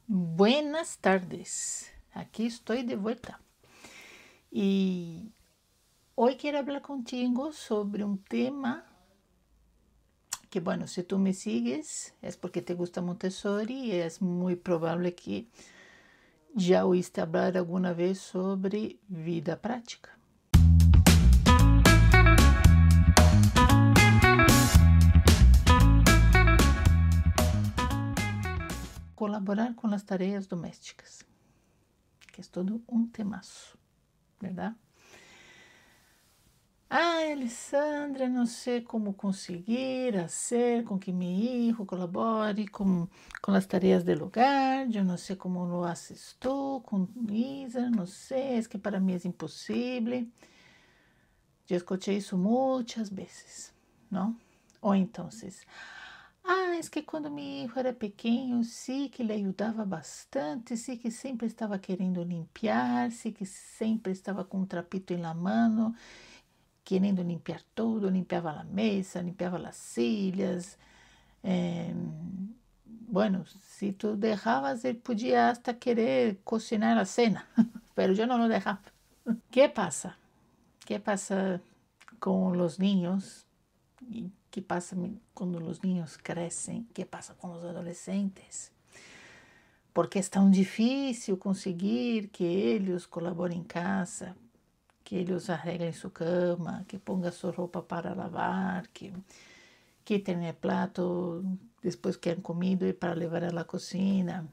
Buenas tardes, aquí estoy de vuelta y hoy quiero hablar contigo sobre un tema que, bueno, si tú me sigues es porque te gusta Montessori y es muy probable que ya oíste hablar alguna vez sobre vida práctica. Colaborar con las tareas domésticas, que es todo un temazo, ¿verdad? Ah, Alessandra, não sei como conseguir fazer com que meu filho colabore com as tarefas do hogar. Eu não sei como lo haces tú com Isa, não sei, é que para mim é impossível. Eu escutei isso muitas vezes, não? Ou então, é que quando meu filho era pequeno, sim que ele ajudava bastante, sim que sempre estava querendo limpar, sim que sempre estava com um trapito na mão, querendo limpiar todo, limpiaba la mesa, limpiaba las sillas. Bueno, si tú dejabas, él podía hasta querer cocinar la cena, pero yo no lo dejaba. ¿Qué pasa? ¿Qué pasa con los niños? ¿Y qué pasa cuando los niños crecen? ¿Qué pasa con los adolescentes? Porque es tão difícil conseguir que ellos colaborem em casa, que eles arreglem sua cama, que ponga sua roupa para lavar, que quiten o prato depois que han comido e para levar à cocina,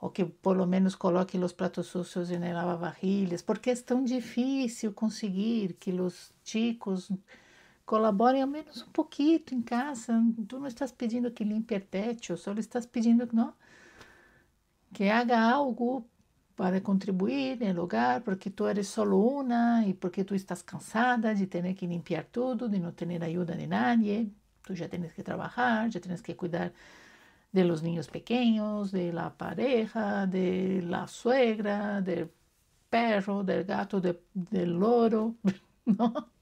ou que por lo menos coloque os pratos sucios em lavavajilhas, porque é tão difícil conseguir que os chicos colaborem ao menos um pouquinho em casa. Tu não estás pedindo que limpe o teto, só estás pedindo não, que haga algo para contribuir no hogar, porque tu eres solo una e porque tu estás cansada de ter que limpiar tudo, de não ter ajuda de nadie. Tu já tens que trabalhar, já tens que cuidar de los niños pequeños, de la pareja, de la suegra, del perro, del gato, del loro, ¿no?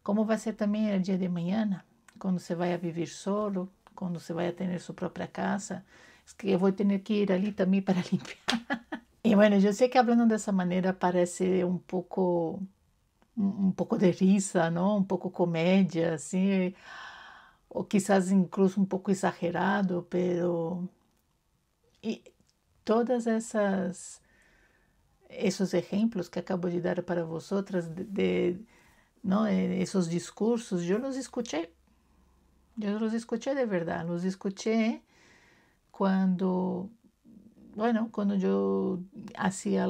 Como vai ser também o dia de amanhã, quando você vai a viver solo, quando você vai a ter sua própria casa, es que eu vou ter que ir ali também para limpar. Y bueno, yo sé que hablando de esa manera parece un poco de risa, ¿no? Un poco comedia, así, o quizás incluso un poco exagerado, pero y todas esos ejemplos que acabo de dar para vosotras ¿no? Esos discursos, yo los escuché de verdad, los escuché cuando quando eu fazia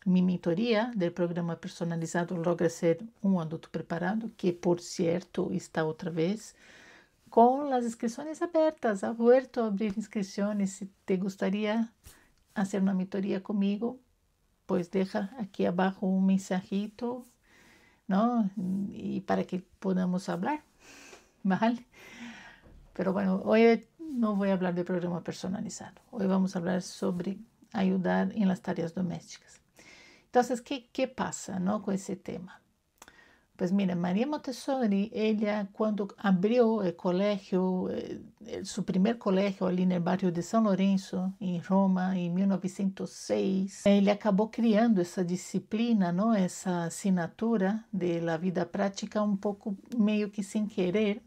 minha mentoria do programa personalizado Logra Ser um Adulto Preparado, que por certo está outra vez com as inscrições abertas. Ha vuelto a abrir inscrições. Se te gostaria fazer uma mentoria comigo, pues deja aqui abaixo um mensajito, não? E para que podamos falar, ¿vale? Pero bueno, hoy no voy a hablar de programa personalizado. Hoy vamos a hablar sobre ayudar en las tareas domésticas. Entonces, ¿qué pasa, no, con ese tema? Pues mira, María Montessori, ella cuando abrió el colegio, su primer colegio ali en el barrio de San Lorenzo, en Roma, en 1906, ella acabó criando esa disciplina, ¿no? Esa asignatura de la vida práctica un poco meio que sin querer,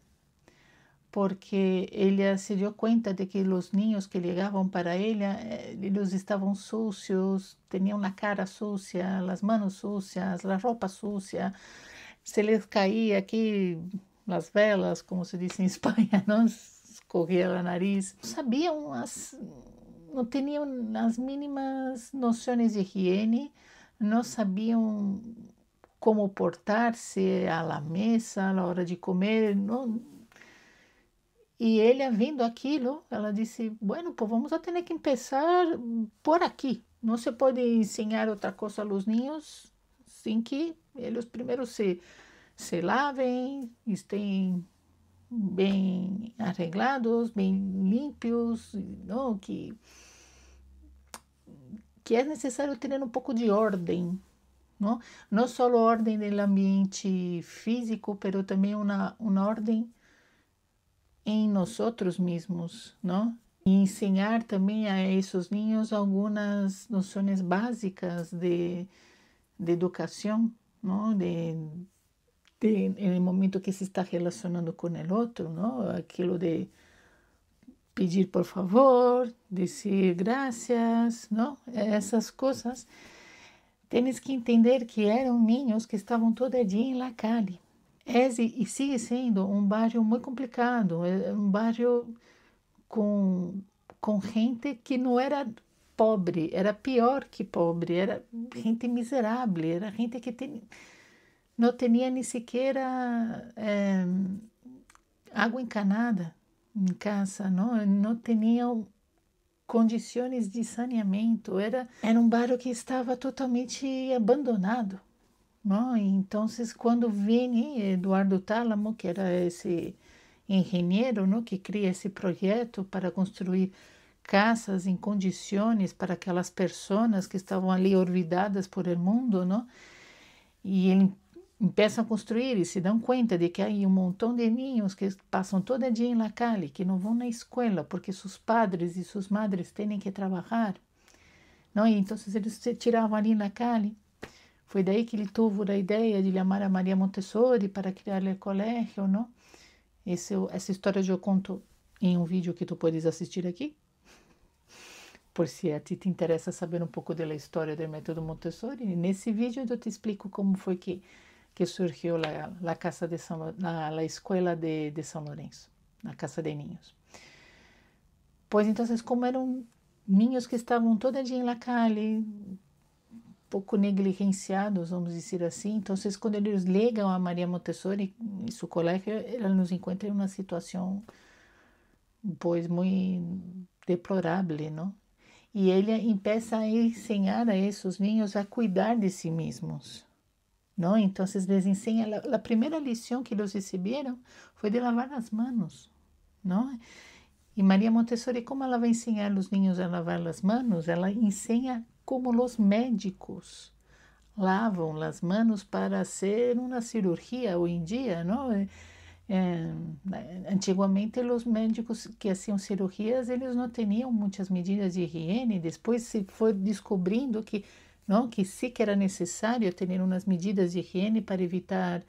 porque ella se dio cuenta de que los niños que llegaban para ella, ellos estaban sucios, tenían la cara sucia, las manos sucias, la ropa sucia, se les caía aquí las velas, como se dice en España, ¿no? Escorría la nariz. No sabían, no tenían las mínimas nociones de higiene, no sabían cómo portarse a la mesa a la hora de comer, no. E ele, vendo aquilo, ela disse, bueno, pues vamos a tener que empezar por aqui. Não se pode ensinar outra coisa aos niños sem que eles primeiro se lavem, estén bem arreglados, bem limpios, não? Que é necessário ter um pouco de ordem, não? Não só ordem no ambiente físico, pero também uma ordem em nós mesmos, não? e ensinar também a esses niños algumas noções básicas de educação, não? No momento que se está relacionando com o outro, não? Aquilo de pedir por favor, dizer graças, não? Essas coisas. Tienes que entender que eram niños que estavam todo dia em la calle. E sigue sendo um bairro muito complicado, é um bairro com gente que não era pobre, era pior que pobre, era gente miserável, era gente que não tinha nem sequer água encanada em casa, não tinham condições de saneamento, era um bairro que estava totalmente abandonado. Não? Então, quando vem Eduardo Tálamo, que era esse engenheiro, não, que cria esse projeto para construir casas em condições para aquelas pessoas que estavam ali olvidadas por el mundo, não? E ele começam a construir e se dão conta de que há um montão de niños que passam todo dia em la calle, que não vão na escola porque seus padres e suas madres têm que trabalhar, não? E então eles se tiravam ali na calle. Foi daí que ele teve a ideia de chamar a Maria Montessori para criar o colégio, não? Essa história eu conto em um vídeo que tu podes assistir aqui, por se a ti te interessa saber um pouco da história do método Montessori. Nesse vídeo eu te explico como foi que surgiu a casa de a escola de São Lourenço, a casa de niños. Pois então, como eram niños que estavam todo dia na calle, pouco negligenciados, vamos dizer assim. Então, quando eles ligam a Maria Montessori em seu colégio, ela nos encontra em uma situação, pois, muito deplorável, não? E ele começa a ensinar a esses niños a cuidar de si mesmos, não? Então, eles ensinam, a primeira lição que eles receberam foi de lavar as mãos, não? E Maria Montessori, como ela vai ensinar os niños a lavar as mãos? Ela ensina como os médicos lavam as mãos para fazer uma cirurgia hoje em dia, não? Antigamente, os médicos que faziam cirurgias, eles não tinham muitas medidas de higiene. Depois se foi descobrindo que sí que era necessário ter umas medidas de higiene para evitar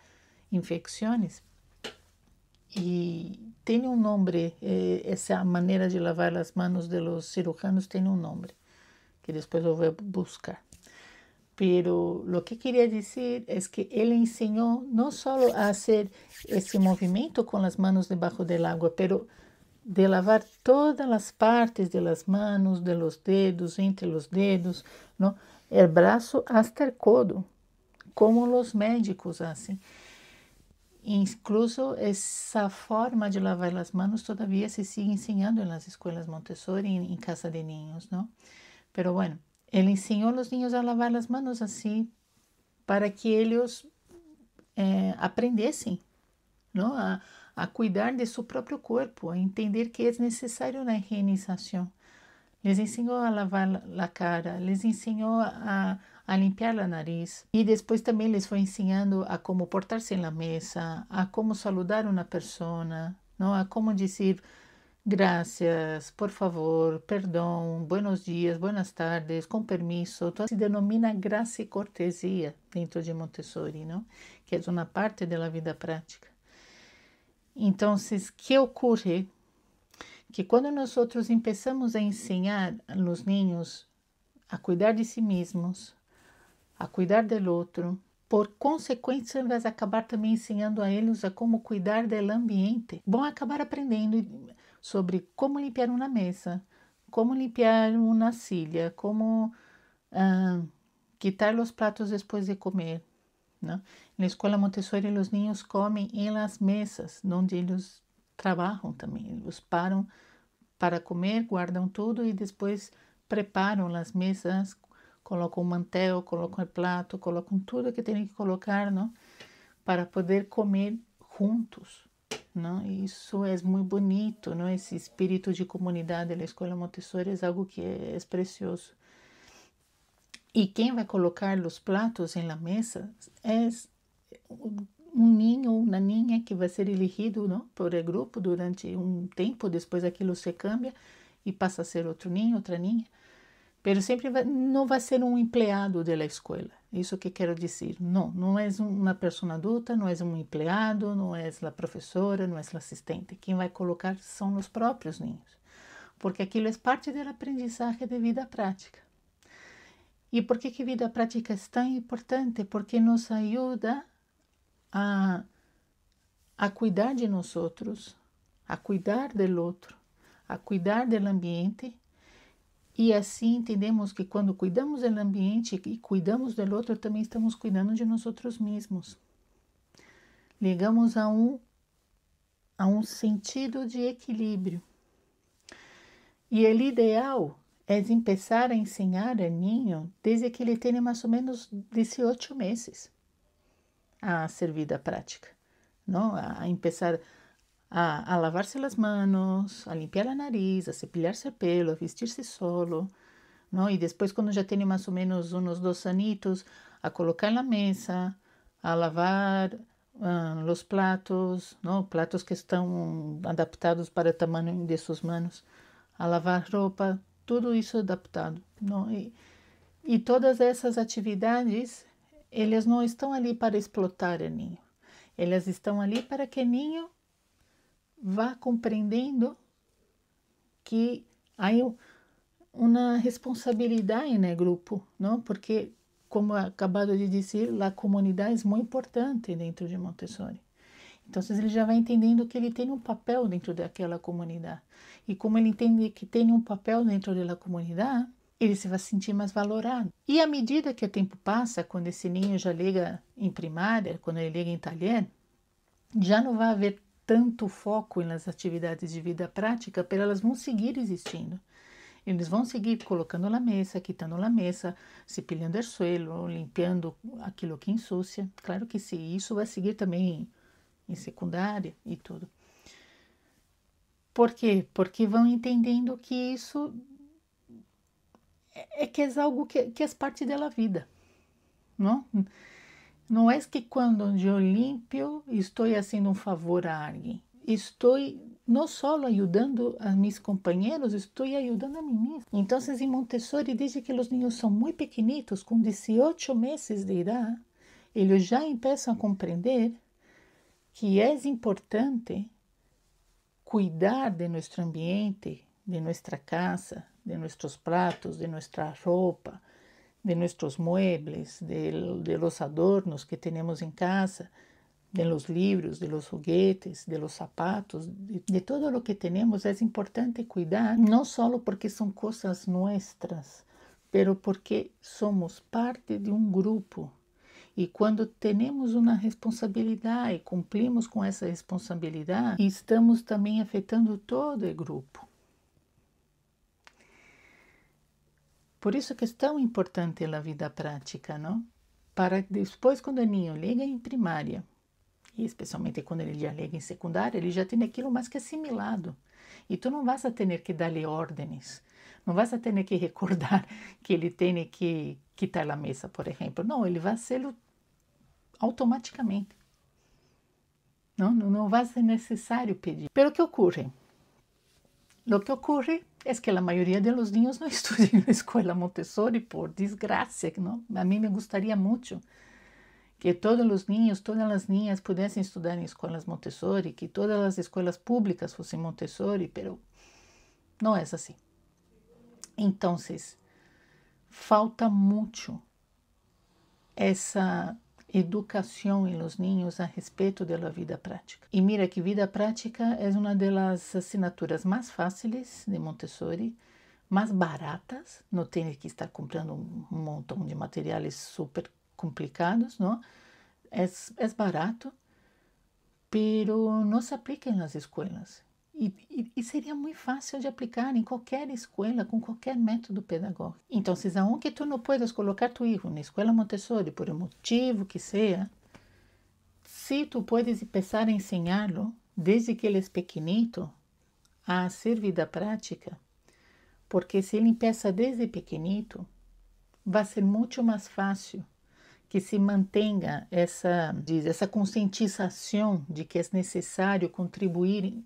infecções. E tem um nome, essa maneira de lavar as mãos dos cirujanos tem um nome, que depois eu vou buscar. Pero lo que queria dizer é que ele ensinou não só a fazer esse movimento com as mãos debaixo do água, pero de lavar todas as partes das mãos, de los dedos, entre os dedos, não? El braço hasta el codo, como os médicos fazem. Incluso essa forma de lavar as mãos todavia se sigue ensinando nas escolas Montessori, em casa de niños, não? Pero bueno, ele ensinou os niños a lavar as mãos assim, para que eles aprendessem, não? A cuidar de seu próprio corpo, a entender que é necessário uma higienização. Les ensinou a lavar a cara, les ensinou a limpar a nariz. E depois também les foi ensinando a como portar-se na mesa, a como saludar uma pessoa, não? A como dizer gracias, por favor, perdão, buenos dias, buenas tardes, com permiso. Então, se denomina graça e cortesia dentro de Montessori, não? Que é uma parte da vida prática. Então, o que ocorre? Que quando nós começamos a ensinar aos niños a cuidar de si mesmos, a cuidar do outro, por consequência, vai acabar também ensinando a eles a como cuidar do ambiente. Vão acabar aprendendo sobre como limpar uma mesa, como limpar uma silha, como quitar os pratos depois de comer, não? Na escola Montessori, os niños comem em las mesas, onde eles trabalham também. Eles param para comer, guardam tudo e depois preparam as mesas, colocam o mantel, colocam o prato, colocam tudo que tem que colocar, não? Para poder comer juntos, não? Isso é muito bonito, não? Esse espírito de comunidade da escola Montessori é algo que é precioso. E quem vai colocar os pratos em la mesa é um niño ou uma niña que vai ser elegido, não? Por el grupo durante um tempo, depois aquilo se cambia, e passa a ser outro niño, outra niña, pero sempre não vai ser um empleado da escola. Isso que quero dizer. Não, não é uma pessoa adulta, não é um empleado, não é a professora, não é o assistente. Quem vai colocar são os próprios ninhos, porque aquilo é parte da aprendizagem de vida prática. E por que vida prática é tão importante? Porque nos ajuda a cuidar de nós outros, a cuidar do outro, a cuidar do ambiente. E assim entendemos que quando cuidamos do ambiente e cuidamos do outro, também estamos cuidando de nós mesmos. Ligamos a um sentido de equilíbrio. E o ideal é começar a ensinar ao ninho desde que ele tenha mais ou menos 18 meses a ser vida prática, não? A começar a lavar-se as mãos, a limpar a nariz, a cepilhar-se o pelo, a vestir-se solo, não? E depois, quando já tem mais ou menos uns 2 anitos, a colocar na mesa, a lavar os pratos, não? Pratos que estão adaptados para o tamanho de suas mãos, a lavar roupa, tudo isso adaptado, não? E todas essas atividades, elas não estão ali para explotar o ninho, elas estão ali para que o ninho vá compreendendo que há uma responsabilidade no grupo, não? Porque, como acabado de dizer, a comunidade é muito importante dentro de Montessori. Então, ele já vai entendendo que ele tem um papel dentro daquela comunidade. E como ele entende que tem um papel dentro da comunidade, ele se vai sentir mais valorado. E à medida que o tempo passa, quando esse ninho já liga em primária, quando ele liga em taller, já não vai haver tanto foco nas atividades de vida prática, mas elas vão seguir existindo. Eles vão seguir colocando na mesa, quitando a mesa, cepilhando o suelo, limpando aquilo que ensucia. Claro que sim, isso vai seguir também em secundária e tudo. Por quê? Porque vão entendendo que isso que é algo que é parte da vida, não? Não é que quando eu limpio estou fazendo um favor a alguém. Estou não só ajudando a meus companheiros, estou ajudando a mim mesma. Então, em Montessori, desde que os niños são muito pequenitos, com 18 meses de idade, eles já começam a compreender que é importante cuidar de nosso ambiente, de nossa casa, de nossos pratos, de nossa roupa, de nossos muebles, de los adornos que temos em casa, de los livros, de los juguetes, de los zapatos, de todo lo que temos. É importante cuidar, não só porque são coisas nossas, pero porque somos parte de um grupo. E quando temos uma responsabilidade e cumprimos com essa responsabilidade, estamos também afetando todo o grupo. Por isso que é tão importante a vida prática, não? Para depois, quando o ninho liga em primária, e especialmente quando ele já liga em secundária, ele já tem aquilo mais que assimilado. E tu não vas a ter que dar-lhe ordens, não vas a ter que recordar que ele tem que quitar a mesa, por exemplo. Não, ele vai ser automaticamente. Não vai ser necessário pedir. Pero que ocorre? Lo que ocorre es que la mayoría de los niños no estudian en la escuela Montessori, por desgracia, ¿no? A mí me gustaría mucho que todos los niños, todas las niñas pudiesen estudiar en escuelas Montessori, que todas las escuelas públicas fuesen Montessori, pero no es así. Entonces, falta mucho essa educação em los niños a respeito da vida prática. E mira que vida prática é uma das assinaturas mais fáceis de Montessori, mais baratas, não tem que estar comprando um montão de materiais super complicados, não? É barato, pero não se aplica nas escolas. E seria muito fácil de aplicar em qualquer escola, com qualquer método pedagógico. Então, aunque tu não puedas colocar tu filho na escola Montessori, por um motivo que seja, se tu puedes começar a ensiná-lo, desde que ele é pequenito, a ser vida prática, porque se ele começa desde pequenito, vai ser muito mais fácil que se mantenha essa conscientização de que é necessário contribuir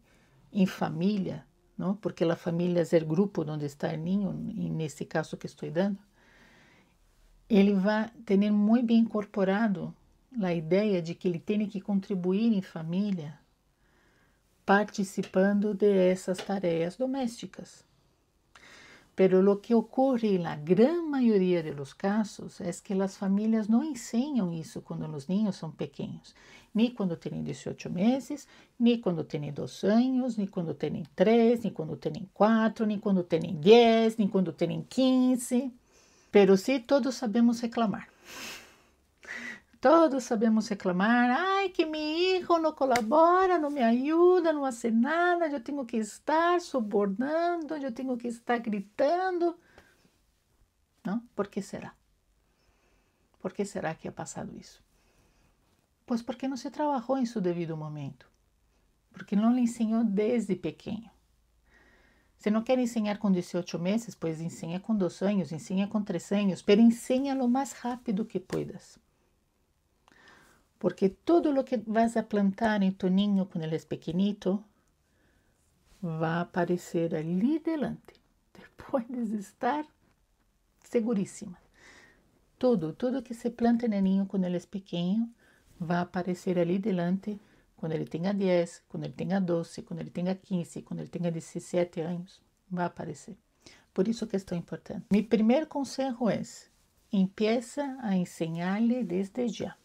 em família ¿no? Porque a família é o grupo onde está o ninho, e nesse caso que estou dando, ele vai ter muito bem incorporado a ideia de que ele tem que contribuir em família participando de essas tarefas domésticas. Pero lo que ocurre en la gran mayoría de los casos es que las familias no enseñan eso cuando los niños son pequeños, ni cuando tienen 18 meses, ni cuando tienen 2 años, ni cuando tienen 3, ni cuando tienen 4, ni cuando tienen 10, ni cuando tienen 15. Pero sí, todos sabemos reclamar. Todos sabemos reclamar, ai, que mi hijo não colabora, não me ajuda, não hace nada, eu tenho que estar subornando, eu tenho que estar gritando. Não? Por que será? Por que será que ha passado isso? Pois porque não se trabalhou em seu devido momento. Porque não lhe ensinou desde pequeno. Se não quer ensinar com 18 meses, pois ensina com 2 anos, ensina com 3 anos, pero ensina lo mais rápido que puedas. Porque todo lo que vas a plantar en tu niño cuando él es pequeñito va a aparecer ali delante. Puedes estar segurísima. Todo que se planta en el niño cuando él es pequeño va a aparecer ali delante cuando él tenga 10, cuando él tenga 12, cuando él tenga 15, cuando él tenga 17 años. Va a aparecer. Por isso que es tan importante. Mi primer consejo es, empieza a enseñarle desde ya.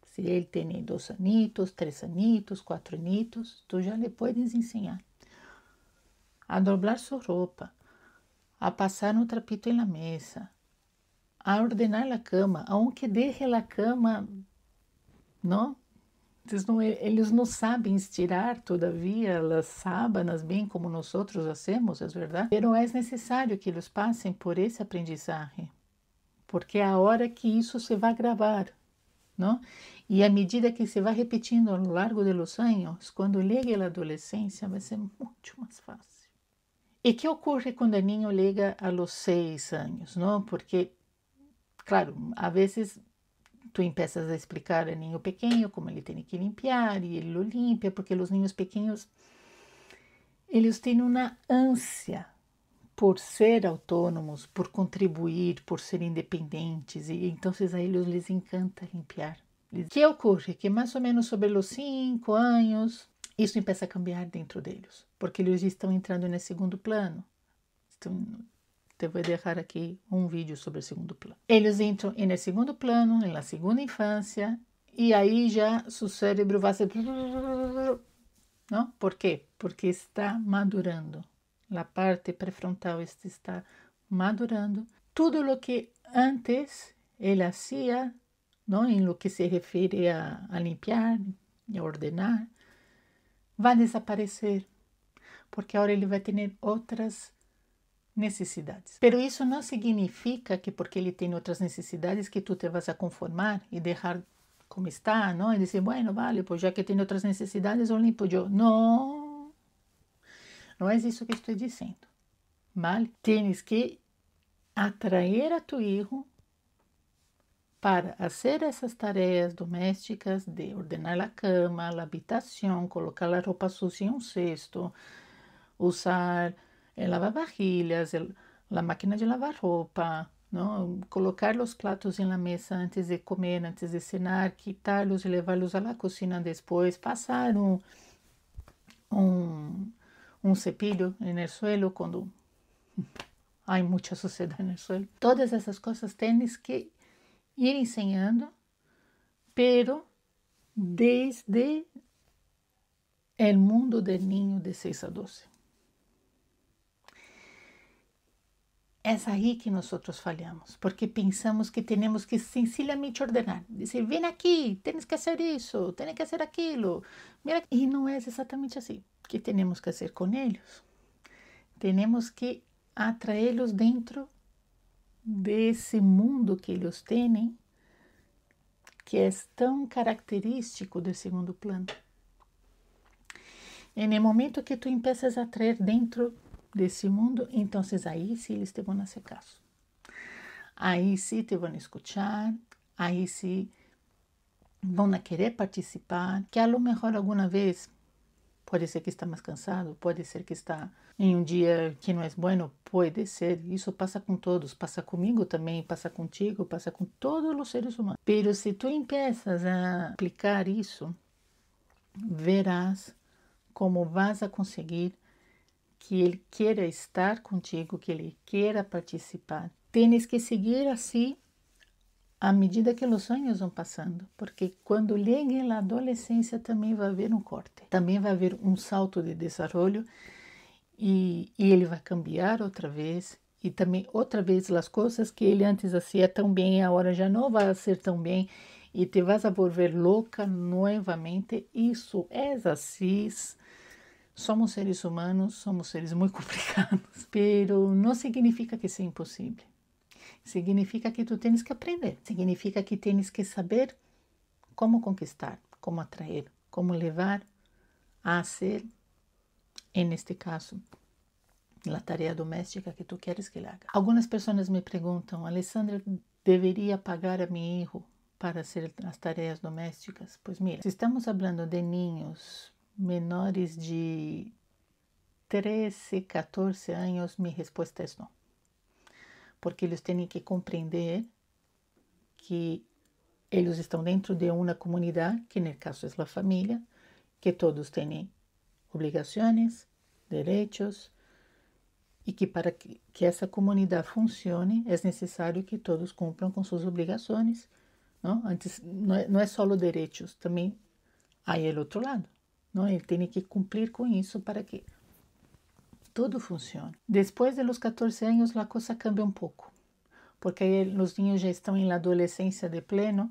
Se ele tem 2 anitos, 3 anitos, 4 anitos, tu já lhe puedes ensinar a dobrar sua roupa, a passar um trapito na mesa, a ordenar a cama, aunque deje a cama, não? Eles não sabem estirar todavia as sábanas bem como nós hacemos, é verdade? Mas é necessário que eles passem por esse aprendizagem, porque é a hora que isso se vai gravar, não? E à medida que se vai repetindo ao longo dos anos, quando chegue a adolescência, vai ser muito mais fácil. E que ocorre quando o niño chega a los 6 anos, não? Porque, claro, a vezes tu empiezas a explicar ao niño pequeno como ele tem que limpiar e ele lo limpia, porque os niños pequenos, eles têm uma ânsia por ser autônomos, por contribuir, por ser independentes, e então a eles les encanta limpiar. O que ocorre? Que mais ou menos sobre os 5 anos, isso começa a cambiar dentro deles, porque eles estão entrando no segundo plano. Então, te vou deixar aqui um vídeo sobre o segundo plano. Eles entram no segundo plano, na segunda infância, e aí já seu cérebro vai ser... Não? Por quê? Porque está madurando. A parte pré-frontal está madurando. Tudo o que antes ele hacía, não, em lo que se refere a limpiar e a ordenar, vai desaparecer, porque agora ele vai ter outras necessidades. Pero isso não significa que porque ele tem outras necessidades que tu te vas a conformar e deixar como está, não? E dizer, bueno, vale, pues já que tem outras necessidades, eu limpo eu. Não, não é isso que estou dizendo, vale? Tienes que atrair a tu hijo para fazer essas tarefas domésticas de ordenar a cama, a habitação, colocar a roupa sucia em um cesto, usar el lavavajillas, a máquina de lavar roupa, não? Colocar os pratos na mesa antes de comer, antes de cenar, quitarlos e levá-los à cocina depois, passar um cepillo no suelo quando há muita suciedade no suelo. Todas essas coisas tens que ir ensinando, pero desde o mundo do niño de 6 a 12. É aí que nós falhamos, porque pensamos que temos que sencillamente ordenar, dizer, vem aqui, tens que fazer isso, tens que fazer aquilo, mira, e não é exatamente assim. O que temos que fazer com eles? Temos que atraí-los dentro desse mundo que eles têm, que é tão característico do segundo plano. E no momento que tu empiezas a atrair dentro desse mundo, então aí sim eles te vão fazer caso. Aí sim te vão escutar, aí sim vão querer participar, que a lo mejor alguma vez Pode ser que está mais cansado, pode ser que está em um dia que não é bueno, pode ser. Isso passa com todos, passa comigo também, passa contigo, passa com todos os seres humanos. Mas se tu empiezas a aplicar isso, verás como vas a conseguir que ele queira estar contigo, que ele queira participar. Tens que seguir assim à medida que os anos vão passando, porque quando chegue na adolescência também vai haver um corte, também vai haver um salto de desenvolvimento e ele vai cambiar outra vez e também outra vez as coisas que ele antes fazia tão bem agora já não vai ser tão bem e te vas a volver louca novamente. Isso é assim. Somos seres humanos, somos seres muito complicados, pero não significa que seja impossível. Significa que tu tens que aprender, significa que tens que saber como conquistar, como atrair, como levar a ser, neste caso, a tarefa doméstica que tu queres que ele haga. Algumas pessoas me perguntam, Alessandra, deveria pagar a meu filho para hacer as tarefas domésticas? Pois mira, se estamos falando de niños menores de 13, 14 anos, minha resposta é não. Porque eles têm que compreender que eles estão dentro de uma comunidade, que no caso é a família, que todos têm obrigações, direitos, e que para que essa comunidade funcione, é necessário que todos cumpram com suas obrigações. Não? Antes, não é só os direitos, também há o outro lado. Não? Ele tem que cumprir com isso para que tudo funcione. Depois dos 14 anos, a coisa cambia um pouco, porque aí os niños já estão em adolescência de pleno,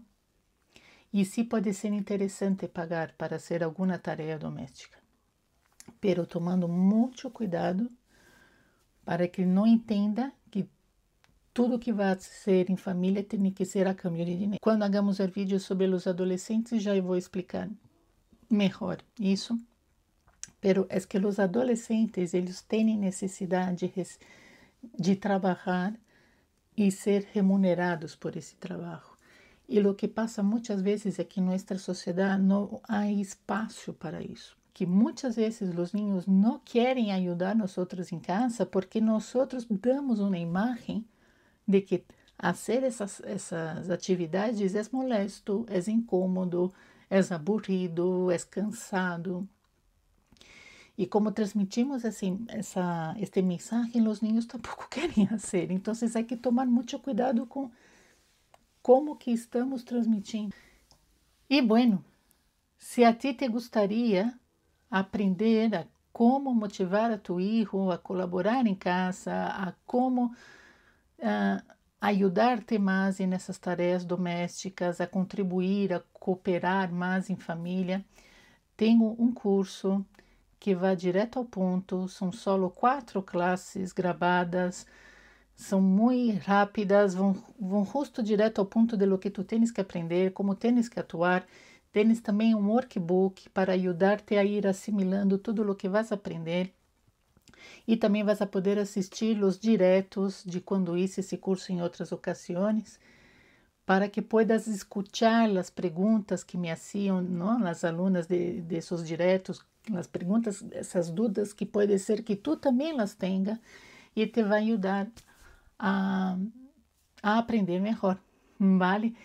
e sim pode ser interessante pagar para hacer alguma tarefa doméstica, pero tomando muito cuidado para que não entenda que tudo que vai ser em família tem que ser a cambio de dinheiro. Quando hagamos o vídeo sobre os adolescentes, já vou explicar melhor isso. Pero é que os adolescentes, eles têm necessidade de trabalhar e ser remunerados por esse trabalho. E o que passa muitas vezes é que em nossa sociedade não há espaço para isso. Que muitas vezes os niños não querem ajudar nós outros em casa porque nós outros damos uma imagem de que fazer essas atividades é molesto, é incômodo, é aburrido, é cansado. E como transmitimos assim este mensagem, os niños tampouco querem fazer. Então, há que tomar muito cuidado com como que estamos transmitindo. E, bueno, se a ti te gostaria aprender a como motivar a tu hijo a colaborar em casa, a como ajudar-te mais nessas tarefas domésticas, a contribuir, a cooperar mais em família, tenho um curso que vai direto ao ponto, são só 4 classes gravadas, são muito rápidas, vão justo direto ao ponto de lo que tu tens que aprender, como tens que atuar. Tens também um workbook para ajudar-te a ir assimilando tudo o que vas aprender. E também vas a poder assistir os diretos de quando hice esse curso em outras ocasiões, para que puedas escuchar as perguntas que me hacían, ¿no? As alunas de esos diretos, as perguntas, essas dúvidas que pode ser que tu também las tenha e te vai ajudar a aprender melhor, vale?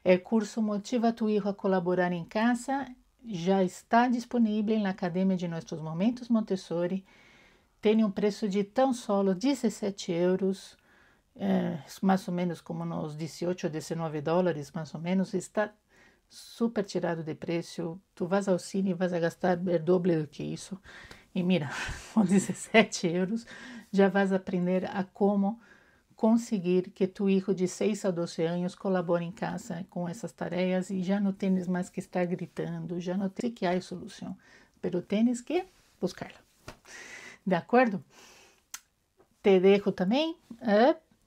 O curso Motiva tu Hijo a Colaborar em Casa já está disponível na Academia de Nossos Momentos Montessori. Tem um preço de tão solo 17 euros, mais ou menos como nos 18 ou 19 dólares, mais ou menos. Está super tirado de preço. Tu vas ao cine e vas a gastar o dobro do que isso. E mira, com 17 euros já vas aprender a como conseguir que tu hijo de 6 a 12 anos colabore em casa com essas tarefas e já não tens mais que estar gritando, já não tem que há solução, pero tens que buscarla. De acordo? Te dejo também,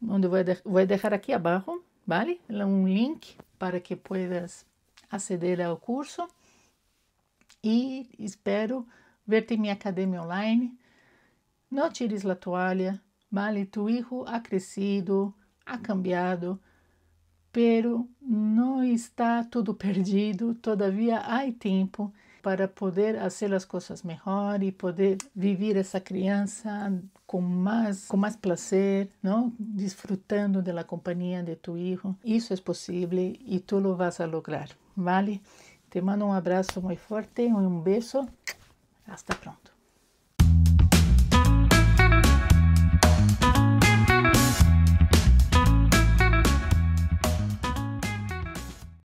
onde vou deixar aqui abaixo, vale? Um link para que puedas aceder ao curso e espero ver-te em minha academia online. Não tires a toalha, vale? Tu hijo ha crescido, ha cambiado, pero não está tudo perdido, todavía há tempo. para poder fazer as coisas melhor e poder viver essa criança com mais prazer, não? Disfrutando da companhia de tu hijo. Isso é possível e tu lo vas a lograr, ¿vale? Te mando um abraço muito forte, um beijo. Hasta pronto.